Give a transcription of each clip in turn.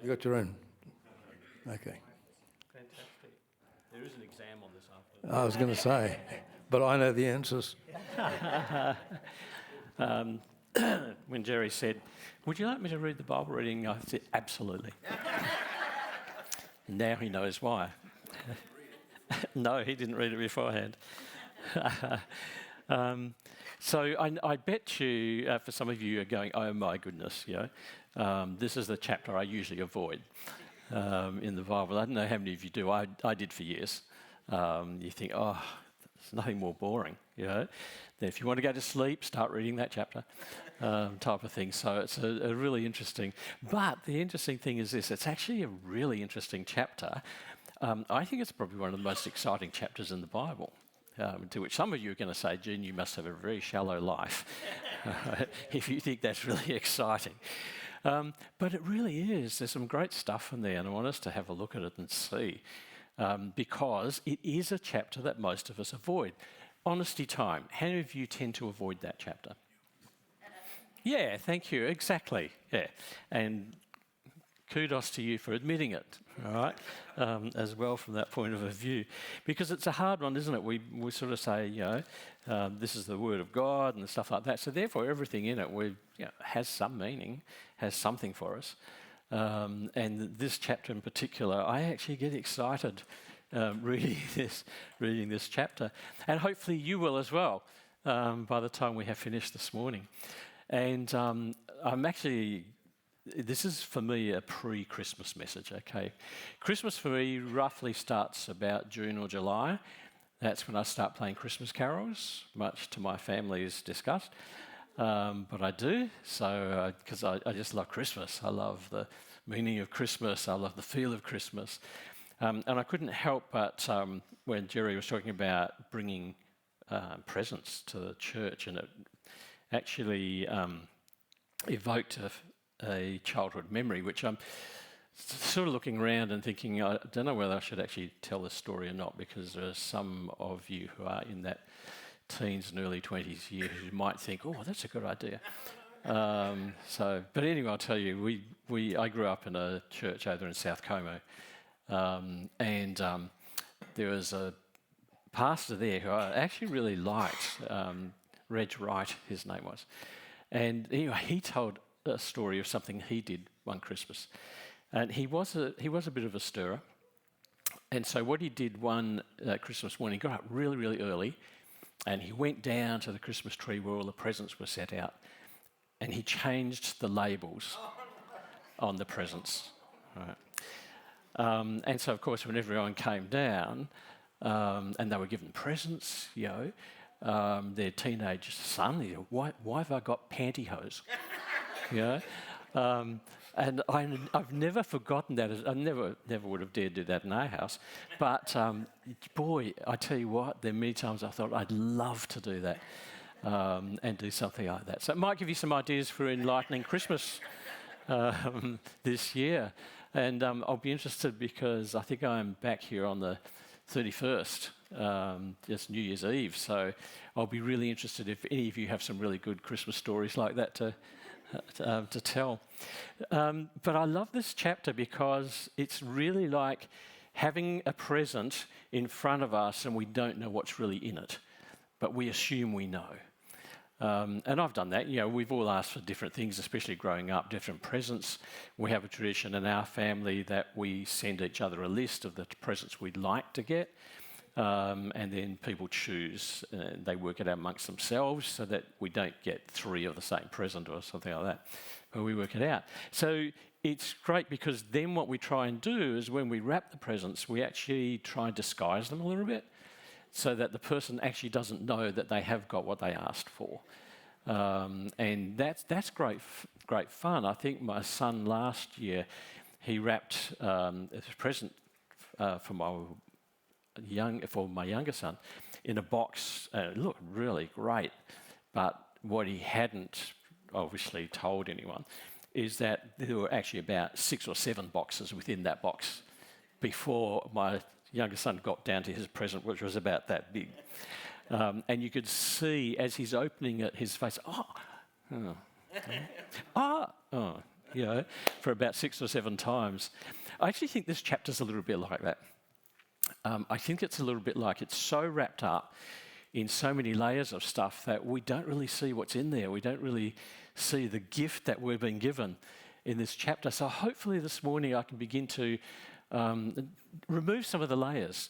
You got your own? Okay. Fantastic. There is an exam on this afternoon. I was going to say, but I know the answers. When Jerry said, "Would you like me to read the Bible reading?" I said, "Absolutely." Now he knows why. No, he didn't read it beforehand. So I bet you, for some of you, are going, "Oh my goodness, this is the chapter I usually avoid in the Bible." I don't know how many of you do. I did for years. You think, "Oh, there's nothing more boring," Then if you want to go to sleep, start reading that chapter, type of thing. So it's a really interesting. But the interesting thing is this: it's actually a really interesting chapter. I think it's probably one of the most exciting chapters in the Bible. To which some of you are going to say, "Gene, you must have a very shallow life if you think that's really exciting." But it really is. There's some great stuff in there, and I want us to have a look at it and see, because it is a chapter that most of us avoid. Honesty time. How many of you tend to avoid that chapter? Yeah, thank you. Exactly. Yeah, and kudos to you for admitting it, all right, as well from that point of view. Because it's a hard one, isn't it? We sort of say, this is the Word of God and stuff like that. So therefore, everything in it has some meaning, has something for us. And this chapter in particular, I actually get excited reading this chapter. And hopefully you will as well by the time we have finished this morning. And this is, for me, a pre-Christmas message, okay? Christmas for me roughly starts about June or July. That's when I start playing Christmas carols, much to my family's disgust. But I do, so because I just love Christmas. I love the meaning of Christmas. I love the feel of Christmas. And I couldn't help but, when Jerry was talking about bringing presents to the church, and it actually evoked a childhood memory, which I'm sort of looking around and thinking, I don't know whether I should actually tell this story or not, because there are some of you who are in that teens and early 20s year who might think, "Oh, that's a good idea." But anyway, I'll tell you, I grew up in a church over in South Como, and there was a pastor there who I actually really liked, Reg Wright, his name was. And anyway, he told a story of something he did one Christmas, and he was a bit of a stirrer. And so what he did one Christmas morning, he got up really, really early, and he went down to the Christmas tree where all the presents were set out, and he changed the labels on the presents. Right. And so, of course, when everyone came down and they were given presents, their teenage son, he said, why have I got pantyhose? And I've never forgotten that. I never would have dared do that in our house. But boy, I tell you what, there are many times I thought I'd love to do that and do something like that. So it might give you some ideas for enlightening Christmas this year. And I'll be interested because I think I'm back here on the 31st, just New Year's Eve. So I'll be really interested if any of you have some really good Christmas stories like that to tell. But I love this chapter because it's really like having a present in front of us and we don't know what's really in it, but we assume we know. And I've done that. We've all asked for different things, especially growing up, different presents. We have a tradition in our family that we send each other a list of the presents we'd like to get. And then people choose, and they work it out amongst themselves so that we don't get 3 of the same present or something like that, but we work it out. So it's great because then what we try and do is when we wrap the presents, we actually try and disguise them a little bit so that the person actually doesn't know that they have got what they asked for. And that's great fun. I think my son last year, he wrapped a present for my younger son in a box. It looked really great, but what he hadn't obviously told anyone is that there were actually about 6 or 7 boxes within that box before my younger son got down to his present, which was about that big. And you could see as he's opening it, his face, for about 6 or 7 times. I actually think this chapter's a little bit like that. I think it's a little bit like it's so wrapped up in so many layers of stuff that we don't really see what's in there. We don't really see the gift that we've been given in this chapter. So hopefully this morning I can begin to remove some of the layers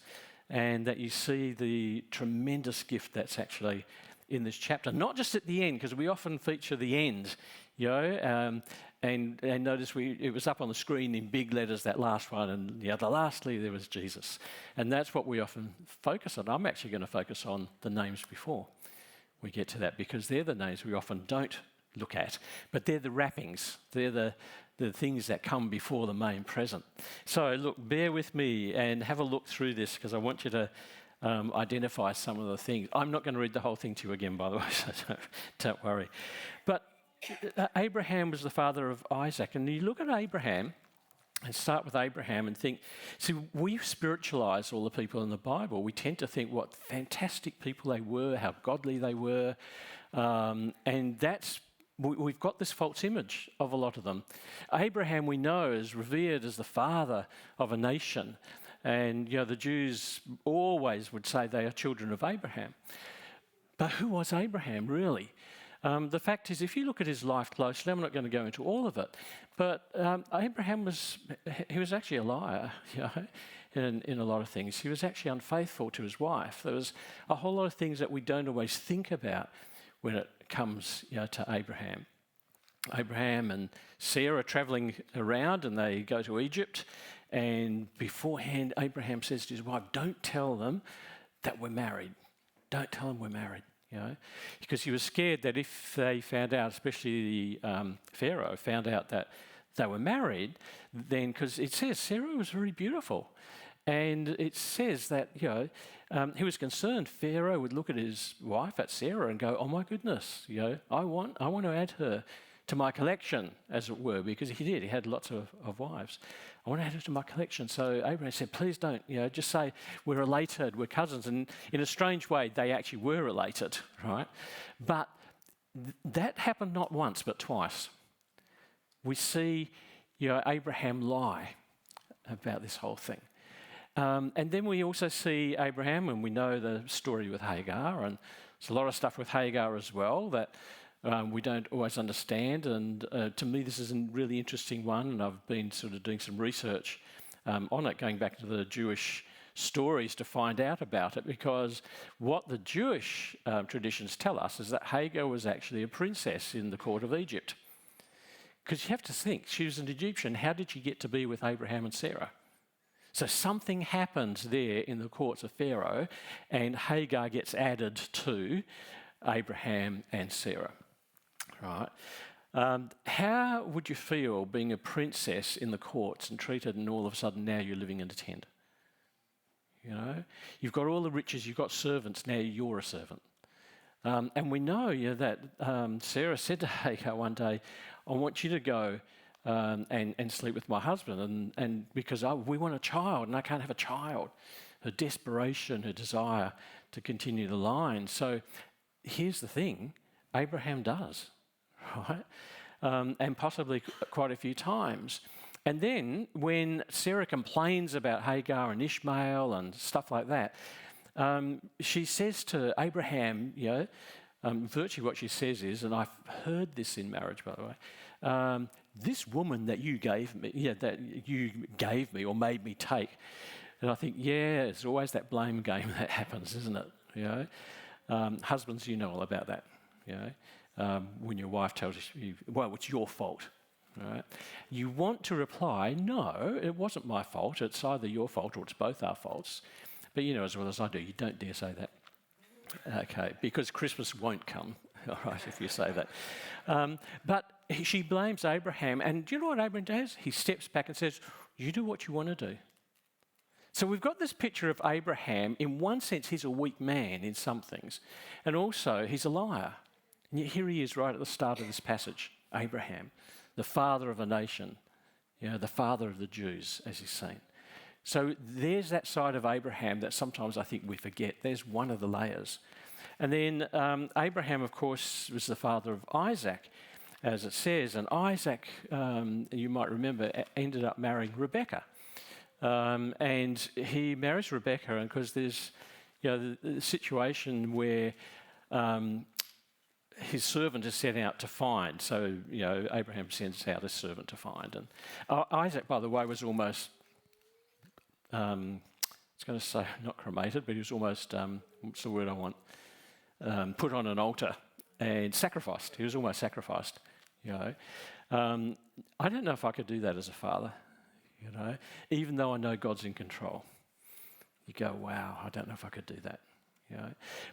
and that you see the tremendous gift that's actually in this chapter. Not just at the end, because we often feature the end, and notice it was up on the screen in big letters, that last one, and lastly there was Jesus. And that's what we often focus on. I'm actually going to focus on the names before we get to that, because they're the names we often don't look at, but they're the wrappings. They're the things that come before the main present. So look, bear with me and have a look through this, because I want you to identify some of the things. I'm not going to read the whole thing to you again, by the way, so don't worry. But Abraham was the father of Isaac, and you look at Abraham and start with Abraham and think, see, we spiritualise all the people in the Bible. We tend to think what fantastic people they were, how godly they were, and we've got this false image of a lot of them. Abraham, we know, is revered as the father of a nation, and the Jews always would say they are children of Abraham. But who was Abraham, really? The fact is, if you look at his life closely, I'm not going to go into all of it, but Abraham was actually a liar, in a lot of things. He was actually unfaithful to his wife. There was a whole lot of things that we don't always think about when it comes to Abraham. Abraham and Sarah are travelling around, and they go to Egypt, and beforehand Abraham says to his wife, don't tell them that we're married. Don't tell them we're married. Because he was scared that if they found out, especially Pharaoh found out that they were married, then, because it says Sarah was very beautiful, and it says that he was concerned Pharaoh would look at his wife, at Sarah, and go, oh my goodness, I want to add her to my collection, as it were, because he did. He had lots of wives. I want to add her to my collection. So Abraham said, please don't, just say we're related, we're cousins. And in a strange way, they actually were related, right? But that happened not once, but twice. We see, Abraham lie about this whole thing. And then we also see Abraham, and we know the story with Hagar, and there's a lot of stuff with Hagar as well that we don't always understand, and to me this is a really interesting one, and I've been sort of doing some research on it, going back to the Jewish stories to find out about it, because what the Jewish traditions tell us is that Hagar was actually a princess in the court of Egypt. Because you have to think, she was an Egyptian, how did she get to be with Abraham and Sarah? So something happens there in the courts of Pharaoh, and Hagar gets added to Abraham and Sarah. Right. How would you feel being a princess in the courts and treated, and all of a sudden now you're living in a tent? You've got all the riches, you've got servants, now you're a servant. And we know that Sarah said to Hagar one day, I want you to go and sleep with my husband, and because we want a child and I can't have a child. Her desperation, her desire to continue the line. So here's the thing, Abraham does. Right? And possibly quite a few times. And then when Sarah complains about Hagar and Ishmael and stuff like that, she says to Abraham, virtually what she says is, and I've heard this in marriage, by the way, this woman that you gave me or made me take. And I think, it's always that blame game that happens, isn't it? Husbands, you know all about that. When your wife tells you, well, it's your fault, right? You want to reply, no, it wasn't my fault. It's either your fault or it's both our faults. But you know as well as I do, you don't dare say that. Okay, because Christmas won't come, all right, if you say that. But she blames Abraham, and do you know what Abraham does? He steps back and says, you do what you want to do. So we've got this picture of Abraham. In one sense, he's a weak man in some things, and also he's a liar. And yet here he is right at the start of this passage, Abraham, the father of a nation, the father of the Jews, as he's seen. So there's that side of Abraham that sometimes I think we forget. There's one of the layers. And then Abraham, of course, was the father of Isaac. as it says. And Isaac, you might remember, ended up marrying Rebekah. And he marries Rebekah, and because there's the situation where his servant is sent out to find. So, Abraham sends out his servant to find. And Isaac, by the way, was almost, I was going to say not cremated, but he was almost, what's the word I want? Put on an altar and sacrificed. He was almost sacrificed, I don't know if I could do that as a father, even though I know God's in control. You go, wow, I don't know if I could do that.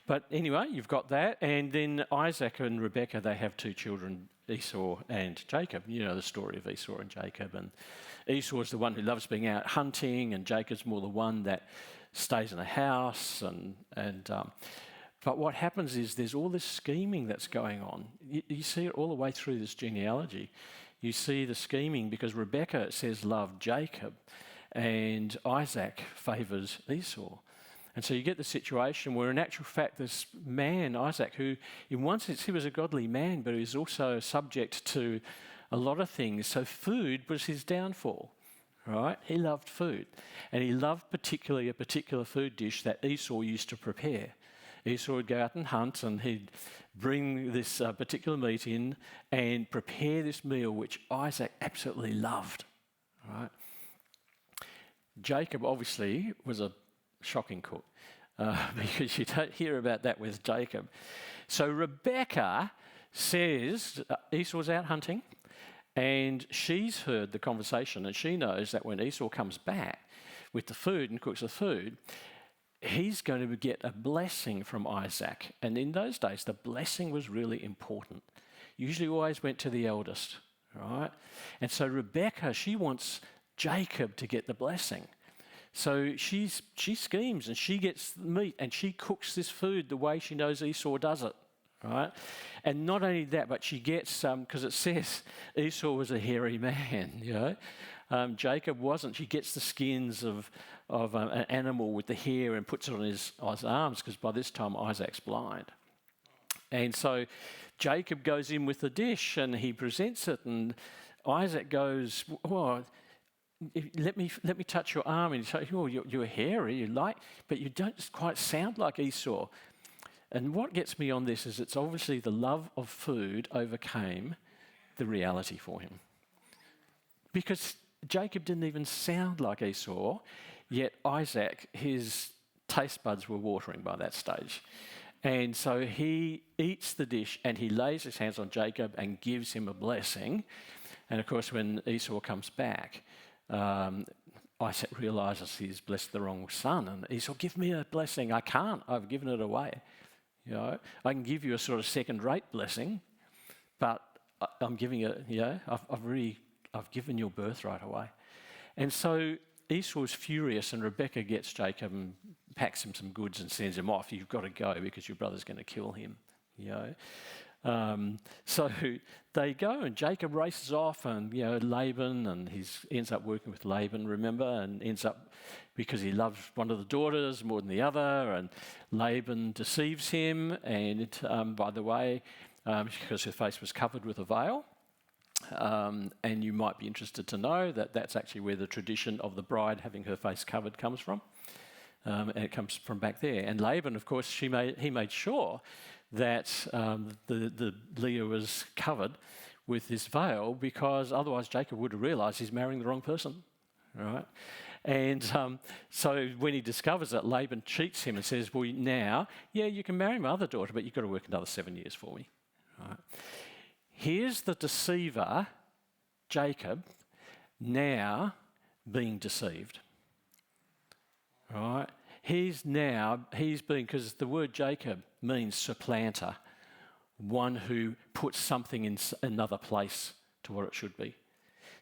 But anyway, you've got that. And then Isaac and Rebekah, they have two children, Esau and Jacob. You know the story of Esau and Jacob. And Esau is the one who loves being out hunting, and Jacob's more the one that stays in a house. But what happens is there's all this scheming that's going on. You see it all the way through this genealogy. You see the scheming because Rebekah, it says, loved Jacob, and Isaac favours Esau. And so you get the situation where, in actual fact, this man, Isaac, who in one sense he was a godly man, but he was also subject to a lot of things. So food was his downfall, right? He loved food. And he loved particularly a particular food dish that Esau used to prepare. Esau would go out and hunt, and he'd bring this particular meat in and prepare this meal, which Isaac absolutely loved, right? Jacob obviously was a shocking cook, because you don't hear about that with Jacob. So Rebekah says Esau's out hunting, and she's heard the conversation, and she knows that when Esau comes back with the food and cooks the food, he's going to get a blessing from Isaac. And in those days, the blessing was really important. Usually always went to the eldest, right? And so Rebekah, she wants Jacob to get the blessing. So she schemes, and she gets meat, and she cooks this food the way she knows Esau does it, right? And not only that, but she gets, because it says Esau was a hairy man, Jacob wasn't. She gets the skins of an animal with the hair and puts it on his arms, because by this time Isaac's blind. And so Jacob goes in with the dish and he presents it, and Isaac goes, well, let me touch your arm. And he says, oh, you're hairy, but you don't quite sound like Esau. And what gets me on this is it's obviously the love of food overcame the reality for him. Because Jacob didn't even sound like Esau, yet Isaac, his taste buds were watering by that stage. And so he eats the dish and he lays his hands on Jacob and gives him a blessing. And of course, when Esau comes back, Isaac realises he's blessed the wrong son. And Esau, give me a blessing. I can't. I've given it away. I can give you a sort of second-rate blessing, but I'm giving it, I've given your birthright away. And so Esau's furious, and Rebekah gets Jacob and packs him some goods and sends him off. You've got to go because your brother's going to kill him. So they go, and Jacob races off, and Laban, and he ends up working with Laban, remember, and ends up, because he loves one of the daughters more than the other, and Laban deceives him, and by the way, because her face was covered with a veil. And you might be interested to know that that's actually where the tradition of the bride having her face covered comes from. And it comes from back there. And Laban, of course, he made sure that the Leah was covered with this veil, because otherwise Jacob would have realised he's marrying the wrong person, right? And so when he discovers that, Laban cheats him and says, well, now, you can marry my other daughter, but you've got to work another 7 years for me, right? Here's the deceiver, Jacob, now being deceived. Right? He's been, because the word Jacob means supplanter, one who puts something in another place to what it should be.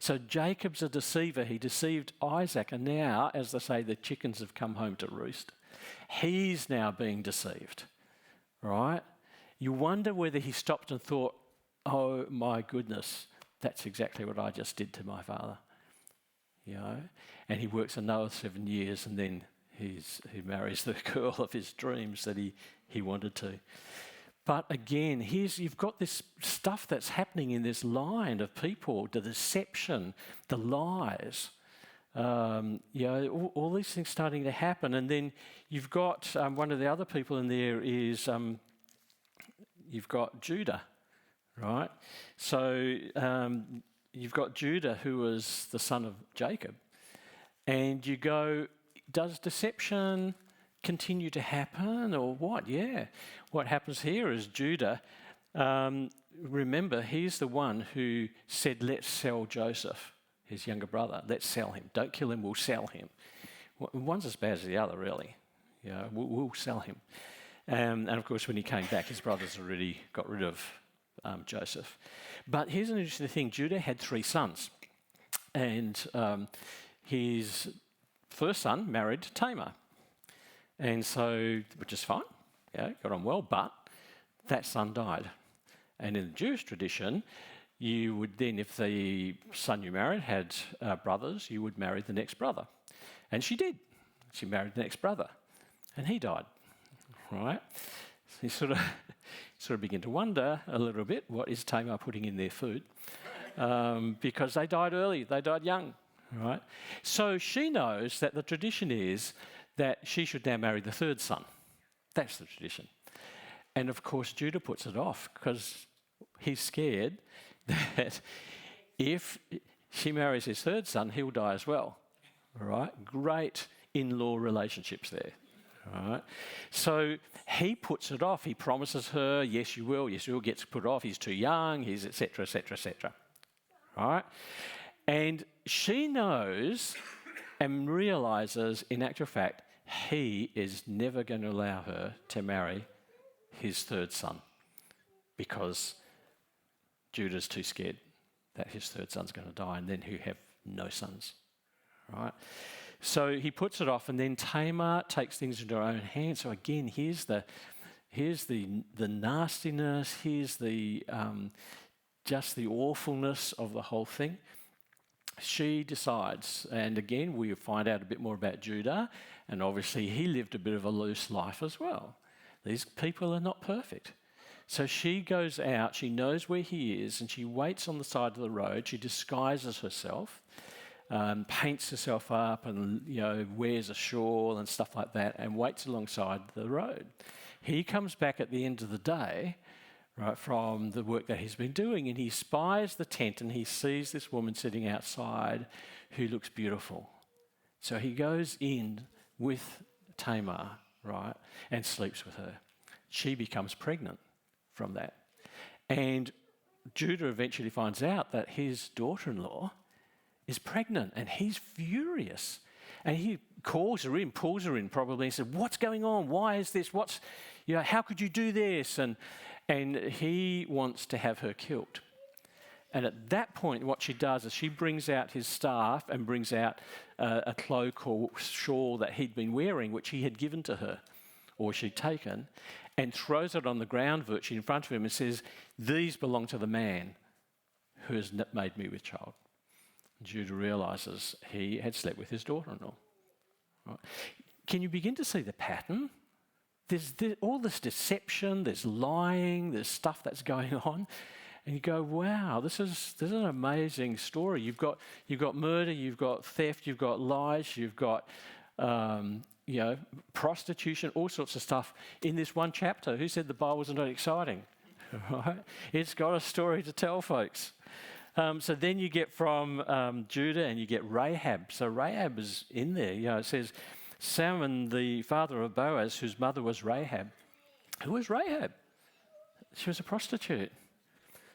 So Jacob's a deceiver. He deceived Isaac, and now, as they say, the chickens have come home to roost. He's now being deceived. Right? You wonder whether he stopped and thought, oh my goodness, that's exactly what I just did to my father. And he works another 7 years, and then he marries the girl of his dreams that he wanted to. But again, you've got this stuff that's happening in this line of people, the deception, the lies, all these things starting to happen. And then you've got one of the other people in there is you've got Judah, right? So you've got Judah, who was the son of Jacob. And you go, does deception continue to happen or what? Yeah. What happens here is Judah, remember, he's the one who said, let's sell Joseph, his younger brother. Let's sell him. Don't kill him, we'll sell him. One's as bad as the other, really. We'll sell him. And of course, when he came back, his brothers already got rid of Joseph. But here's an interesting thing. Judah had 3 sons. And his first son married Tamar. And so, which is fine, got on well, but that son died. And in the Jewish tradition, you would then, if the son you married had brothers, you would marry the next brother. And she did. She married the next brother. And he died, right? So you sort of begin to wonder a little bit, what is Tamar putting in their food? Because they died early, they died young, right? So she knows that the tradition is that she should now marry the 3rd son. That's the tradition. And of course, Judah puts it off because he's scared that if she marries his 3rd son, he'll die as well, right? Great in-law relationships there, right? So he puts it off. He promises her, yes, you will, gets put off. He's too young, he's et cetera, et cetera, et cetera, right? And she knows and realises, in actual fact, he is never going to allow her to marry his 3rd son because Judah's too scared that his 3rd son's going to die and then he'll have no sons, right? So he puts it off, and then Tamar takes things into her own hands. So again, here's the nastiness, here's the just the awfulness of the whole thing. She decides, and again, we find out a bit more about Judah, and obviously he lived a bit of a loose life as well. These people are not perfect. So she goes out, she knows where he is, and she waits on the side of the road. She disguises herself, paints herself up, and wears a shawl and stuff like that, and waits alongside the road. He comes back at the end of the day, right, from the work that he's been doing, and he spies the tent and he sees this woman sitting outside who looks beautiful. So he goes in with Tamar, right, and sleeps with her. She becomes pregnant from that. And Judah eventually finds out that his daughter-in-law is pregnant, and he's furious. And he calls her in, pulls her in probably, and says, what's going on? Why is this? How could you do this? And he wants to have her killed. And at that point, what she does is she brings out his staff and brings out a cloak or shawl that he'd been wearing, which he had given to her, or she'd taken, and throws it on the ground virtually in front of him and says, these belong to the man who has made me with child. Judah realises he had slept with his daughter-in-law. Right? Can you begin to see the pattern? There's all this deception, there's lying, there's stuff that's going on. And you go, wow, this is an amazing story. You've got murder, you've got theft, you've got lies, you've got prostitution, all sorts of stuff in this one chapter. Who said the Bible was not exciting? Right? It's got a story to tell, folks. So then you get from Judah and you get Rahab. So Rahab is in there. It says, Salmon, the father of Boaz, whose mother was Rahab. Who was Rahab? She was a prostitute.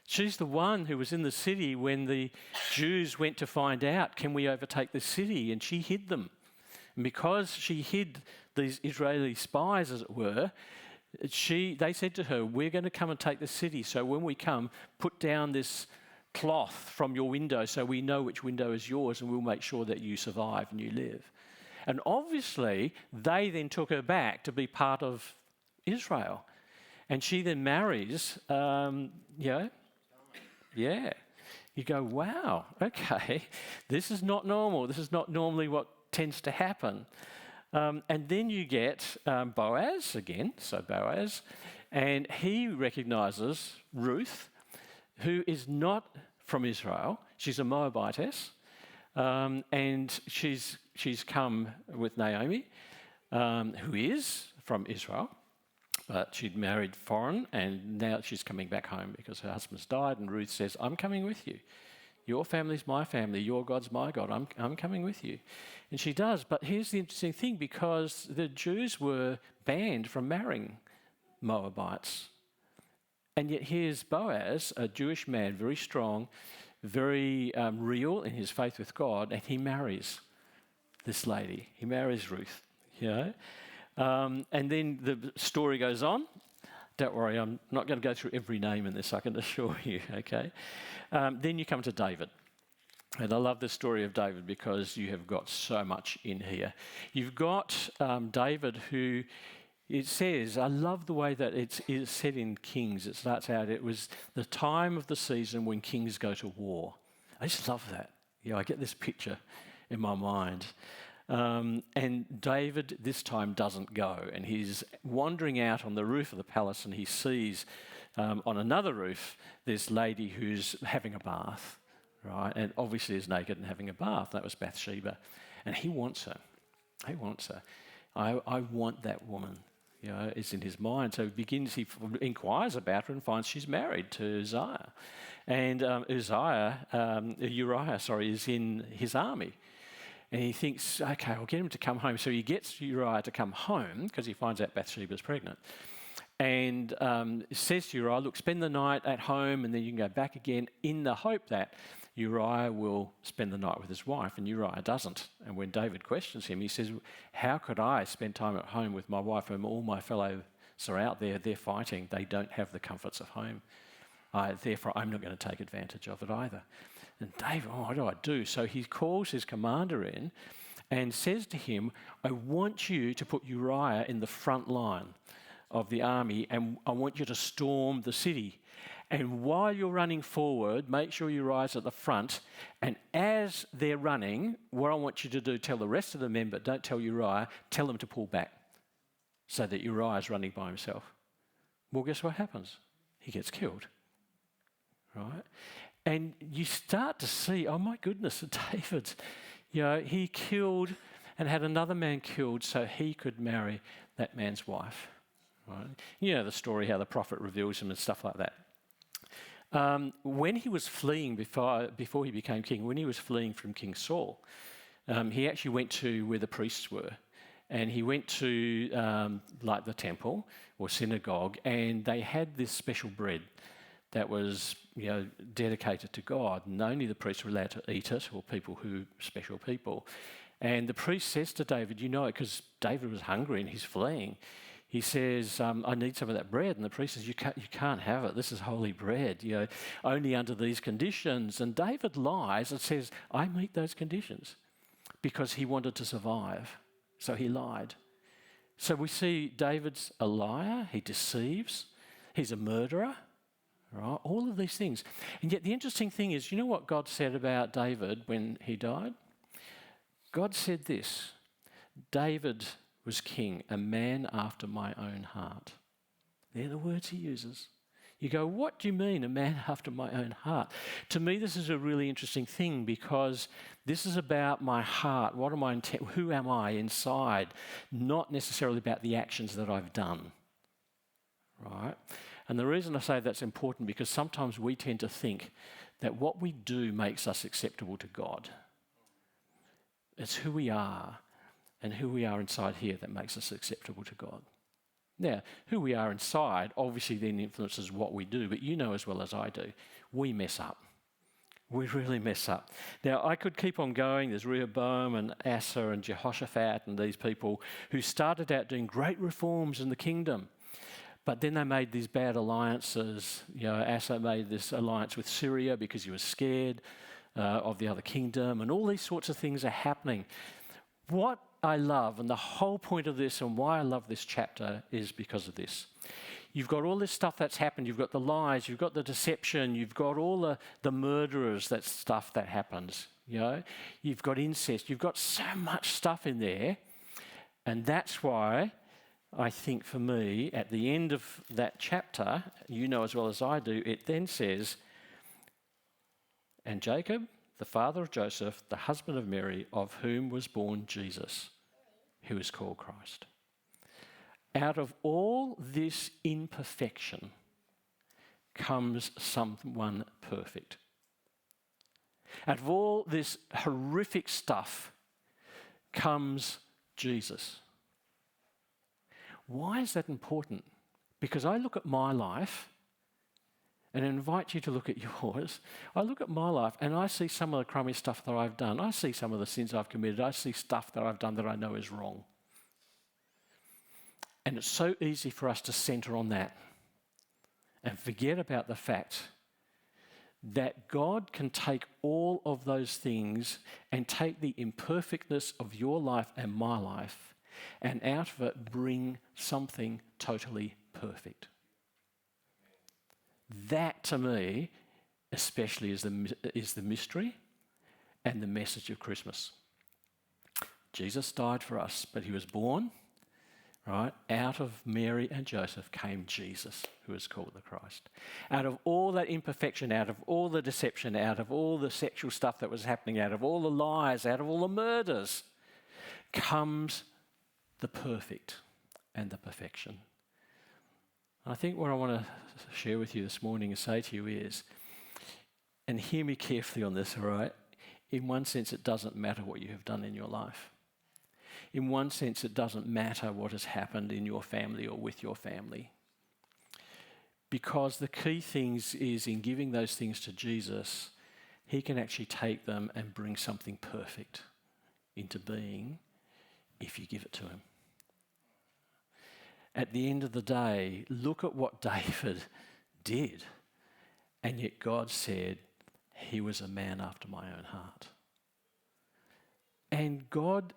She's the one who was in the city when the Jews went to find out, can we overtake the city? And she hid them. And because she hid these Israeli spies, as it were, they said to her, we're going to come and take the city. So when we come, put down this cloth from your window so we know which window is yours, and we'll make sure that you survive and you live. And obviously, they then took her back to be part of Israel. And she then marries, You go, wow, okay, this is not normal. This is not normally what tends to happen. And then you get Boaz again, so Boaz, And he recognises Ruth, who is not from Israel. She's a Moabitess, and she's come with Naomi, who is from Israel, but she'd married foreign, and now she's coming back home because her husband's died. And Ruth says, "I'm coming with you. Your family's my family. Your God's my God. I'm coming with you." And she does. But here's the interesting thing, because the Jews were banned from marrying Moabites. And yet here's Boaz, a Jewish man, very strong, very real in his faith with God, and he marries this lady. He marries Ruth, you know. And then the story goes on. Don't worry, I'm not going to go through every name in this, I can assure you, okay? Then you come to David. And I love the story of David because you have got so much in here. You've got David who... It says, I love the way that it's said in Kings. It starts out, it was the time of the season when kings go to war. I just love that. Yeah, I get this picture in my mind. And David this time doesn't go, and he's wandering out on the roof of the palace, and he sees on another roof this lady who's having a bath, right? And obviously is naked and having a bath. That was Bathsheba. And he wants her. He wants her. I want that woman. You know, it's in his mind. So he inquires about her and finds she's married to Uzziah. And Uriah, is in his army. And he thinks, okay, I'll get him to come home. So he gets Uriah to come home because he finds out Bathsheba's pregnant. And says to Uriah, look, spend the night at home and then you can go back again, in the hope that Uriah will spend the night with his wife, and Uriah doesn't. And when David questions him, he says, how could I spend time at home with my wife when all my fellows are out there, they're fighting, they don't have the comforts of home. Therefore, I'm not going to take advantage of it either. And David, what do I do? So he calls his commander in and says to him, I want you to put Uriah in the front line of the army, and I want you to storm the city. And while you're running forward, make sure Uriah's at the front. And as they're running, what I want you to do, tell the rest of the men, but don't tell Uriah, tell them to pull back so that Uriah's running by himself. Well, guess what happens? He gets killed, right? And you start to see, oh my goodness, David, he killed and had another man killed so he could marry that man's wife, right? You know the story, how the prophet reveals him and stuff like that. When he was fleeing before he became king, when he was fleeing from King Saul, he actually went to where the priests were. And he went to like the temple or synagogue, and they had this special bread that was dedicated to God. And only the priests were allowed to eat it, or special people. And the priest says to David, you know it, because David was hungry and he's fleeing. He says, I need some of that bread. And the priest says, you can't have it. This is holy bread, only under these conditions. And David lies and says, I meet those conditions, because he wanted to survive. So he lied. So we see David's a liar. He deceives. He's a murderer. Right? All of these things. And yet the interesting thing is, you know what God said about David when he died? God said this, David was king, a man after my own heart. They're the words he uses. You go, what do you mean, a man after my own heart? To me, this is a really interesting thing, because this is about my heart. What am I who am I inside? Not necessarily about the actions that I've done. Right? And the reason I say that's important, because sometimes we tend to think that what we do makes us acceptable to God. It's who we are and who we are inside here that makes us acceptable to God. Now, who we are inside obviously then influences what we do, but you know as well as I do, we mess up. We really mess up. Now, I could keep on going. There's Rehoboam and Asa and Jehoshaphat and these people who started out doing great reforms in the kingdom, but then they made these bad alliances. Asa made this alliance with Syria because he was scared of the other kingdom, and all these sorts of things are happening. What I love, and the whole point of this and why I love this chapter, is because of this. You've got all this stuff that's happened. You've got the lies, you've got the deception, you've got all the murderers, that stuff that happens. You've got incest, you've got so much stuff in there. And that's why I think for me, at the end of that chapter, you know as well as I do, it then says, and Jacob, the father of Joseph, the husband of Mary, of whom was born Jesus, who is called Christ. Out of all this imperfection comes someone perfect. Out of all this horrific stuff comes Jesus. Why is that important? Because I look at my life and invite you to look at yours. I look at my life and I see some of the crummy stuff that I've done. I see some of the sins I've committed. I see stuff that I've done that I know is wrong. And it's so easy for us to centre on that and forget about the fact that God can take all of those things and take the imperfectness of your life and my life and out of it bring something totally perfect. That to me especially is the mystery and the message of Christmas. Jesus died for us, but he was born, right? Out of Mary and Joseph came Jesus, who is called the Christ. Out of all that imperfection, out of all the deception, out of all the sexual stuff that was happening, out of all the lies, out of all the murders, comes the perfect and the perfection. I think what I want to share with you this morning and say to you is, and hear me carefully on this, all right? In one sense, it doesn't matter what you have done in your life. In one sense, it doesn't matter what has happened in your family or with your family. Because the key things is in giving those things to Jesus, he can actually take them and bring something perfect into being if you give it to him. At the end of the day, look at what David did. And yet God said he was a man after my own heart. And God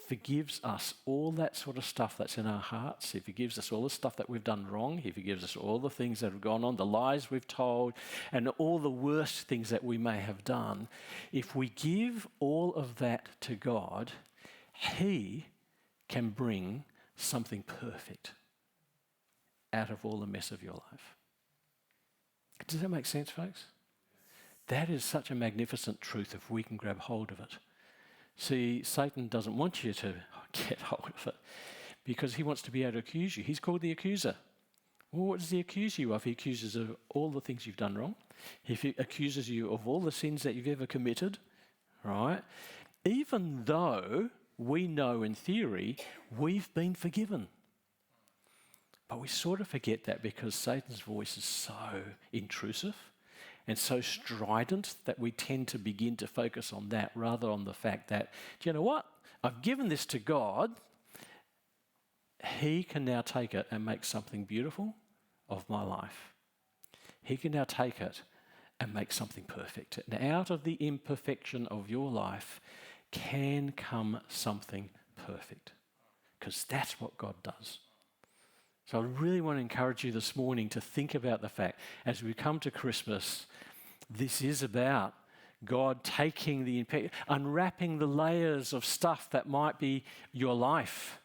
forgives us all that sort of stuff that's in our hearts. He forgives us all the stuff that we've done wrong. He forgives us all the things that have gone on, the lies we've told, and all the worst things that we may have done. If we give all of that to God, he can bring something perfect out of all the mess of your life. Does that make sense, folks? That is such a magnificent truth if we can grab hold of it. See, Satan doesn't want you to get hold of it because he wants to be able to accuse you. He's called the accuser. Well, what does he accuse you of? He accuses of all the things you've done wrong. He accuses you of all the sins that you've ever committed, right? Even though we know in theory we've been forgiven. But we sort of forget that because Satan's voice is so intrusive and so strident that we tend to begin to focus on that rather on the fact that, do you know what? I've given this to God. He can now take it and make something beautiful of my life. He can now take it and make something perfect. And out of the imperfection of your life can come something perfect, because that's what God does. So I really want to encourage you this morning to think about the fact, as we come to Christmas, this is about God taking unwrapping the layers of stuff that might be your life.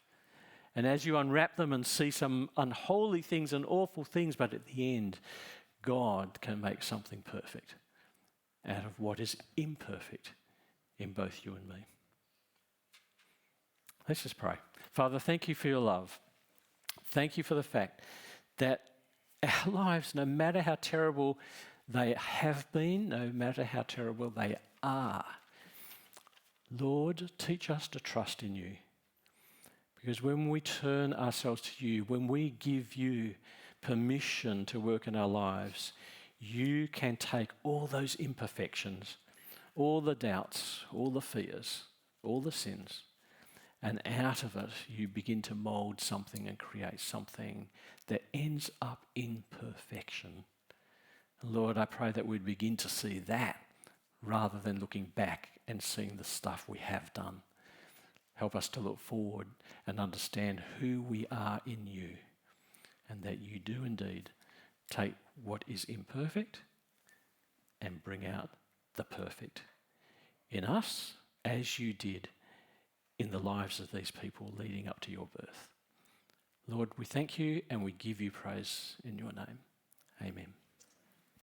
And as you unwrap them and see some unholy things and awful things, but at the end, God can make something perfect out of what is imperfect in both you and me. Let's just pray. Father, thank you for your love. Thank you for the fact that our lives, no matter how terrible they have been, no matter how terrible they are, Lord, teach us to trust in you. Because when we turn ourselves to you, when we give you permission to work in our lives, you can take all those imperfections, all the doubts, all the fears, all the sins, and out of it you begin to mould something and create something that ends up in perfection. Lord, I pray that we'd begin to see that rather than looking back and seeing the stuff we have done. Help us to look forward and understand who we are in you, and that you do indeed take what is imperfect and bring out the perfect in us, as you did in the lives of these people leading up to your birth. Lord, we thank you and we give you praise in your name. Amen.